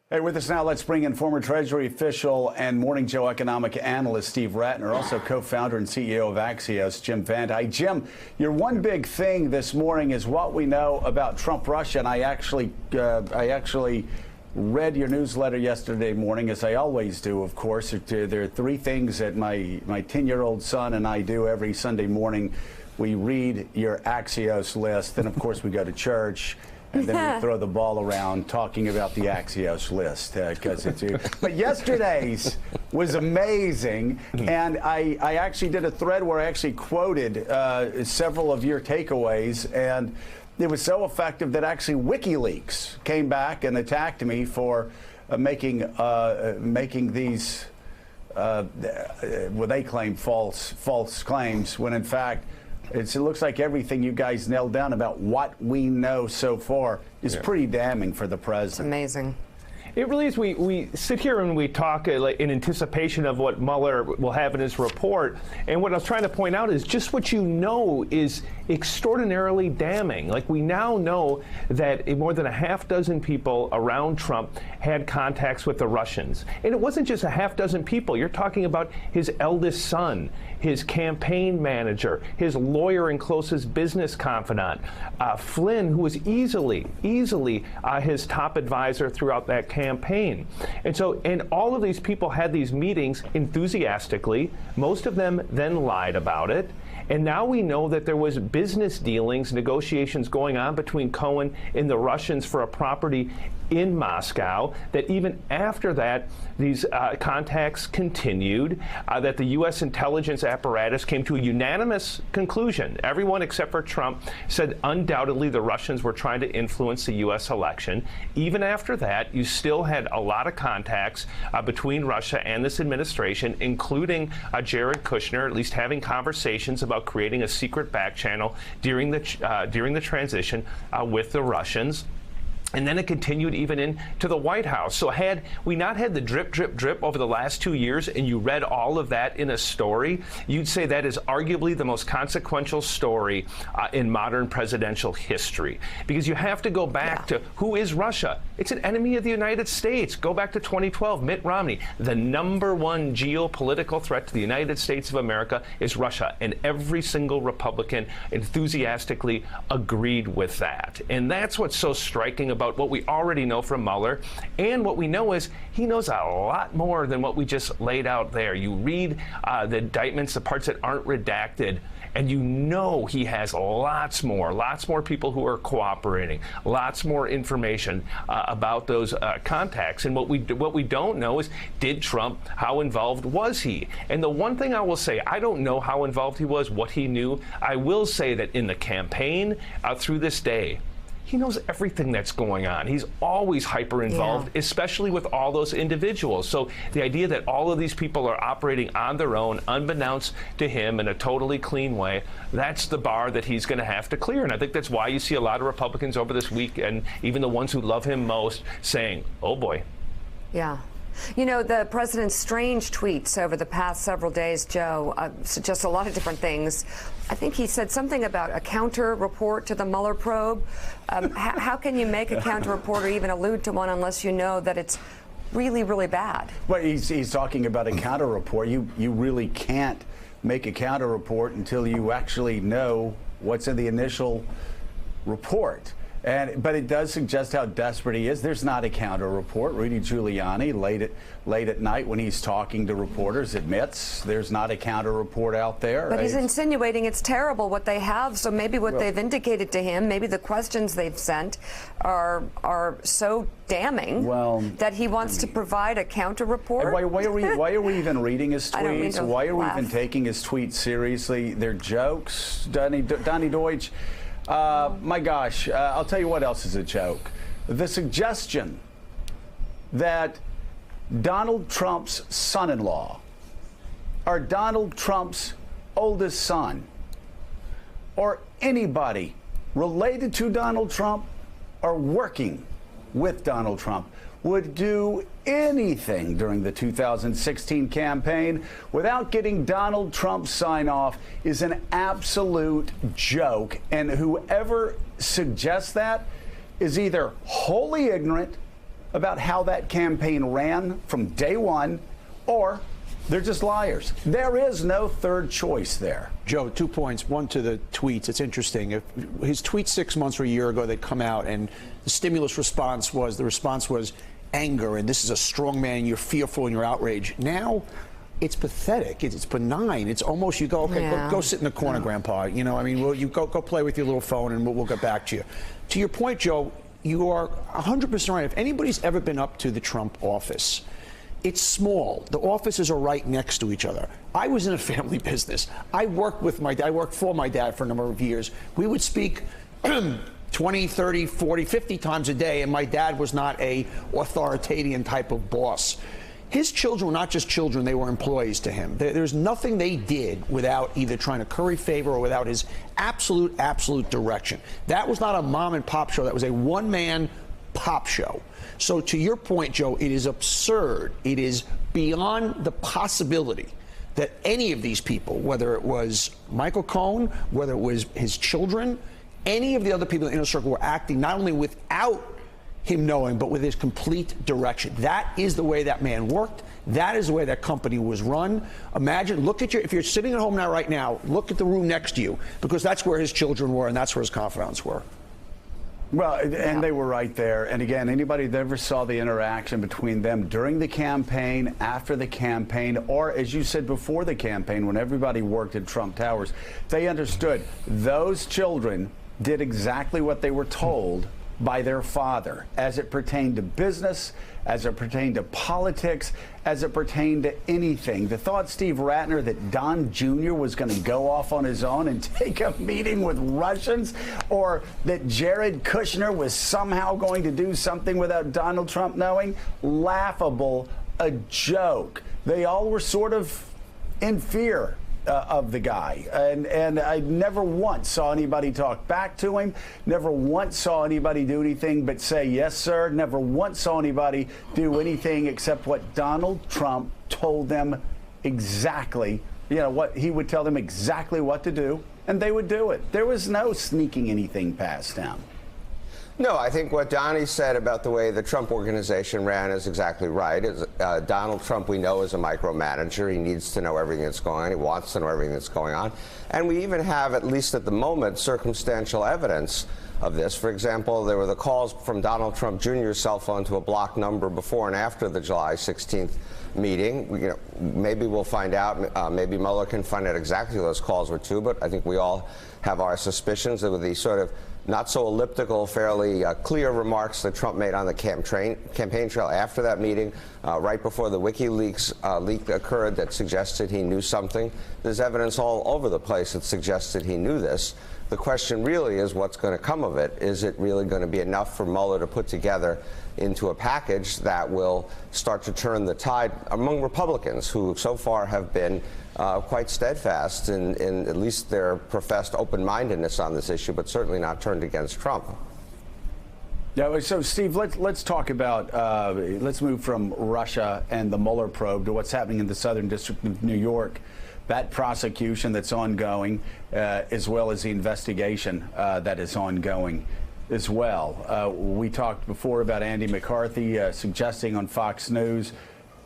Hey, with us now, let's bring in former Treasury official and Morning Joe economic analyst Steve Rattner, also co-founder and CEO of Axios, Jim Fanta. Hi, Jim, your one big thing this morning is what we know about Trump-Russia, and I actually read your newsletter yesterday morning, as I always do, of course. There are three things that my 10-year-old son and I do every Sunday morning. We read your Axios list, then, of course, we go to church. And then we throw the ball around talking about the Axios list but yesterday's was amazing, and I actually did a thread where I actually quoted several of your takeaways, and it was so effective that actually WikiLeaks came back and attacked me for making these what they claim false claims, when in fact it looks like everything you guys nailed down about what we know so far is pretty damning for the president. It's amazing. It really is. We sit here and we talk in anticipation of what Mueller will have in his report. And what I was trying to point out is just what you know is extraordinarily damning. Like, we now know that more than a half dozen people around Trump had contacts with the Russians. And it wasn't just a half dozen people. You're talking about his eldest son, his campaign manager, his lawyer and closest business confidant, Flynn, who was easily his top advisor throughout that campaign. And all of these people had these meetings enthusiastically. Most of them then lied about it. And now we know that there was business dealings, negotiations going on between Cohen and the Russians for a property in Moscow, that even after that, these contacts continued, that the U.S. intelligence apparatus came to a unanimous conclusion. Everyone except for Trump said undoubtedly the Russians were trying to influence the U.S. election. Even after that, you still had a lot of contacts between Russia and this administration, including Jared Kushner, at least having conversations about creating a secret back channel during the transition with the Russians. And then it continued even into the White House. So had we not had the drip, drip, drip over the last 2 years, and you read all of that in a story, you'd say that is arguably the most consequential story in modern presidential history. Because you have to go back to who is Russia? It's an enemy of the United States. Go back to 2012, Mitt Romney. The #1 geopolitical threat to the United States of America is Russia. And every single Republican enthusiastically agreed with that. And that's what's so striking about what we already know from Mueller. And what we know is he knows a lot more than what we just laid out there. You read the indictments, the parts that aren't redacted, and you know he has lots more people who are cooperating, lots more information about those contacts. And what we don't know is, did Trump, how involved was he? And the one thing I will say, I don't know how involved he was, what he knew. I will say that in the campaign through this day, he knows everything that's going on. He's always hyper involved, especially with all those individuals. So the idea that all of these people are operating on their own, unbeknownst to him, in a totally clean way, that's the bar that he's going to have to clear. And I think that's why you see a lot of Republicans over this week, and even the ones who love him most, saying, oh boy. Yeah. You know, the president's strange tweets over the past several days, Joe, suggest a lot of different things. I think he said something about a counter report to the Mueller probe. How can you make a counter report or even allude to one unless you know that it's really, really bad? Well, he's talking about a counter report. You really can't make a counter report until you actually know what's in the initial report. But it does suggest how desperate he is. There's not a counter report. Rudy Giuliani, late at night when he's talking to reporters, admits there's not a counter report out there. But he's insinuating it's terrible what they have. So maybe what they've indicated to him, maybe the questions they've sent are so damning that he wants to provide a counter report. Why are we even reading his tweets? Why are we even taking his tweets seriously? They're jokes. Donnie Deutsch. My gosh, I'll tell you what else is a joke. The suggestion that Donald Trump's son-in-law, or Donald Trump's oldest son, or anybody related to Donald Trump or working with Donald Trump would do anything during the 2016 campaign without getting Donald Trump's sign-off is an absolute joke. And whoever suggests that is either wholly ignorant about how that campaign ran from day one, or they're just liars. There is no third choice there. Joe, 2 points. One to the tweets. It's interesting. If his tweets 6 months or a year ago, they'd come out, and the stimulus response was anger, and this is a strong man, you're fearful and you're outraged. Now, it's pathetic. It's benign. It's almost, you go, okay, go sit in the corner, Grandpa. You know, I mean, you go play with your little phone, and we'll get back to you. To your point, Joe, you are 100% right. If anybody's ever been up to the Trump office, it's small. The offices are right next to each other. I was in a family business. I worked for my dad for a number of years. We would speak 20, 30, 40, 50 times a day, and my dad was not a authoritarian type of boss. His children were not just children, they were employees to him. There's nothing they did without either trying to curry favor or without his absolute direction. That was not a mom and pop show. That was a one-man pop show. So to your point, Joe, it is absurd. It is beyond the possibility that any of these people, whether it was Michael Cohen, whether it was his children, any of the other people in the inner circle were acting not only without him knowing, but with his complete direction. That is the way that man worked. That is the way that company was run. Imagine, if you're sitting at home now, right now, look at the room next to you, because that's where his children were and that's where his confidants were. Well, and they were right there. And again, anybody that ever saw the interaction between them during the campaign, after the campaign, or as you said, before the campaign, when everybody worked at Trump Towers, they understood those children did exactly what they were told by their father, as it pertained to business, as it pertained to politics, as it pertained to anything. The thought, Steve Ratner, that Don Jr. was going to go off on his own and take a meeting with Russians, or that Jared Kushner was somehow going to do something without Donald Trump knowing, laughable, a joke. They all were sort of in fear of the guy, and I never once saw anybody talk back to him, never once saw anybody do anything but say yes sir, never once saw anybody do anything except what Donald Trump told them exactly, what he would tell them exactly what to do, and they would do it. There was no sneaking anything past them. No, I think what Donnie said about the way the Trump organization ran is exactly right. Donald Trump, we know, is a micromanager. He needs to know everything that's going on. He wants to know everything that's going on. And we even have, at least at the moment, circumstantial evidence of this. For example, there were the calls from Donald Trump Jr.'s cell phone to a blocked number before and after the July 16th meeting. Maybe we'll find out. Maybe Mueller can find out exactly who those calls were to, but I think we all have our suspicions of the sort of not so elliptical, fairly clear remarks that Trump made on the campaign trail after that meeting, right before the WikiLeaks leak occurred, that suggested he knew something. There's evidence all over the place that suggested he knew this. The question really is what's going to come of it. Is it really going to be enough for Mueller to put together into a package that will start to turn the tide among Republicans, who so far have been quite steadfast in at least their professed open-mindedness on this issue, but certainly not turned against Trump? Yeah, so Steve, let's talk about, let's move from Russia and the Mueller probe to what's happening in the Southern District of New York. That prosecution that's ongoing, as well as the investigation that is ongoing as well. We talked before about Andy McCarthy suggesting on Fox News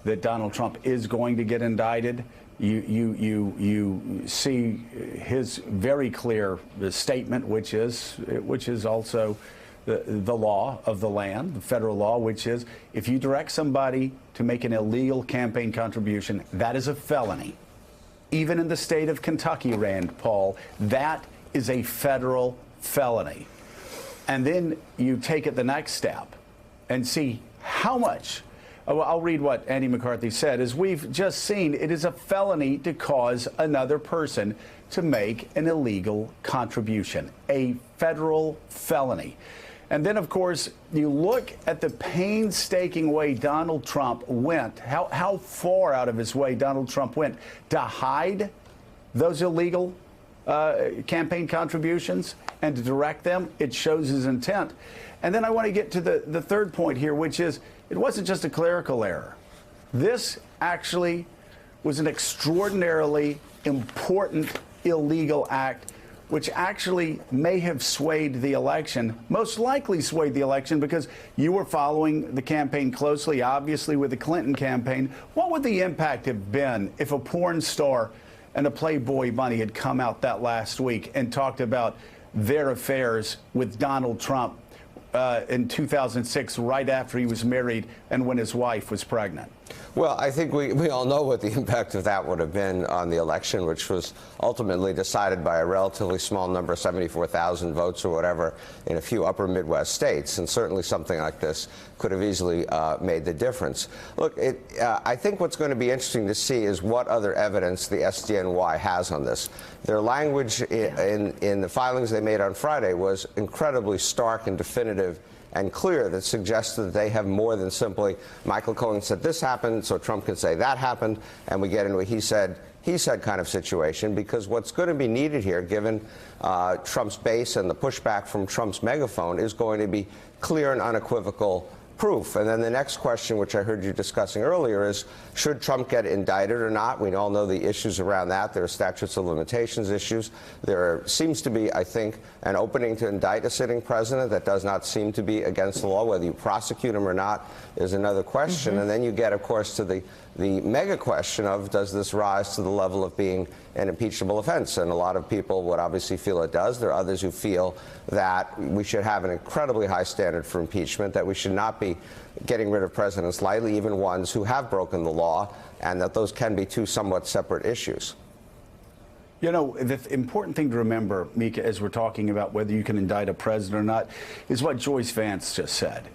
that Donald Trump is going to get indicted. You see his very clear statement, which is also the law of the land, the federal law, which is if you direct somebody to make an illegal campaign contribution, that is a felony. Even in the state of Kentucky, Rand Paul, that is a federal felony. And then you take it the next step and see how much. I'll read what Andy McCarthy said. As we've just seen, it is a felony to cause another person to make an illegal contribution, a federal felony. And then, of course, you look at the painstaking way Donald Trump went, how far out of his way Donald Trump went to hide those illegal campaign contributions and to direct them. It shows his intent. And then I want to get to the third point here, which is it wasn't just a clerical error. This actually was an extraordinarily important illegal act which actually may have swayed the election, most likely swayed the election because you were following the campaign closely, obviously, with the Clinton campaign. What would the impact have been if a porn star and a Playboy bunny had come out that last week and talked about their affairs with Donald Trump in 2006, right after he was married and when his wife was pregnant? Well, I think we all know what the impact of that would have been on the election, which was ultimately decided by a relatively small number, 74,000 votes or whatever, in a few upper Midwest states. And certainly something like this could have easily made the difference. Look, I think what's going to be interesting to see is what other evidence the SDNY has on this. Their language in the filings they made on Friday was incredibly stark and definitive and clear, that suggested that they have more than simply Michael Cohen said this happened, so Trump can say that happened, and we get into a he said kind of situation, because what's going to be needed here, given Trump's base and the pushback from Trump's megaphone, is going to be clear and unequivocal proof. And then the next question, which I heard you discussing earlier, is should Trump get indicted or not? We all know the issues around that. There are statutes of limitations issues. There seems to be, I think, an opening to indict a sitting president that does not seem to be against the law. Whether you prosecute him or not is another question. And then you get, of course, to the mega question of, does this rise to the level of being an impeachable offense? And a lot of people would obviously feel it does. There are others who feel that we should have an incredibly high standard for impeachment, that we should not be getting rid of presidents lightly, even ones who have broken the law, and that those can be two somewhat separate issues. You know, the important thing to remember, Mika, as we're talking about whether you can indict a president or not, is what Joyce Vance just said.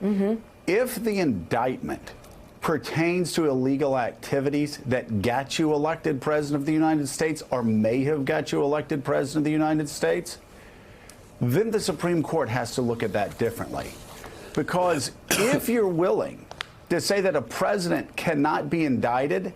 If the indictment pertains to illegal activities that got you elected president of the United States, or may have got you elected president of the United States, then the Supreme Court has to look at that differently. Because if you're willing to say that a president cannot be indicted,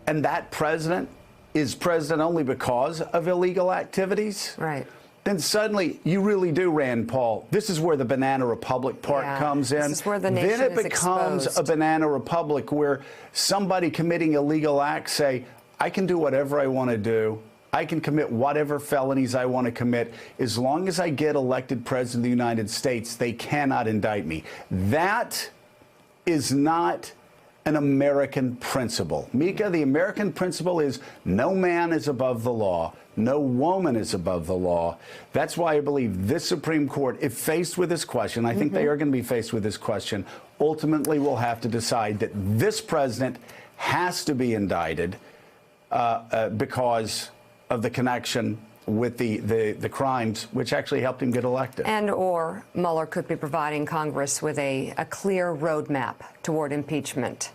and that president is president only because of illegal activities, right, then suddenly you really do, Rand Paul. This is where the Banana Republic part comes in. This is where the nation then it becomes exposed. a Banana Republic where somebody committing illegal acts say, I can do whatever I want to do. I can commit whatever felonies I want to commit. As long as I get elected president of the United States, they cannot indict me. That is not an American principle. Mika, the American principle is no man is above the law. No woman is above the law. That's why I believe this Supreme Court, if faced with this question, I think they are going to be faced with this question, ultimately will have to decide that this president has to be indicted because of the connection with the crimes which actually helped him get elected. And or Mueller could be providing Congress with a clear roadmap toward impeachment.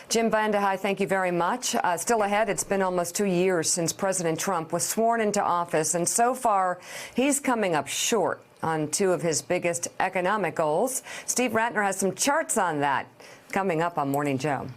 Jim VandeHei, thank you very much. Still ahead, it's been almost 2 years since President Trump was sworn into office, and so far he's coming up short on two of his biggest economic goals. Steve Ratner has some charts on that coming up on Morning Joe.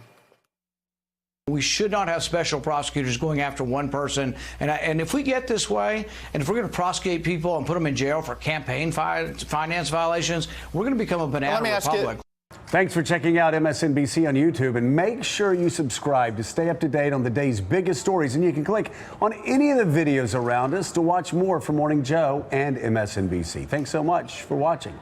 We should not have special prosecutors going after one person. And if we get this way, and if we're going to prosecute people and put them in jail for campaign finance violations, we're going to become a banana republic. Thanks for checking out MSNBC on YouTube, and make sure you subscribe to stay up to date on the day's biggest stories. And you can click on any of the videos around us to watch more from Morning Joe and MSNBC. Thanks so much for watching.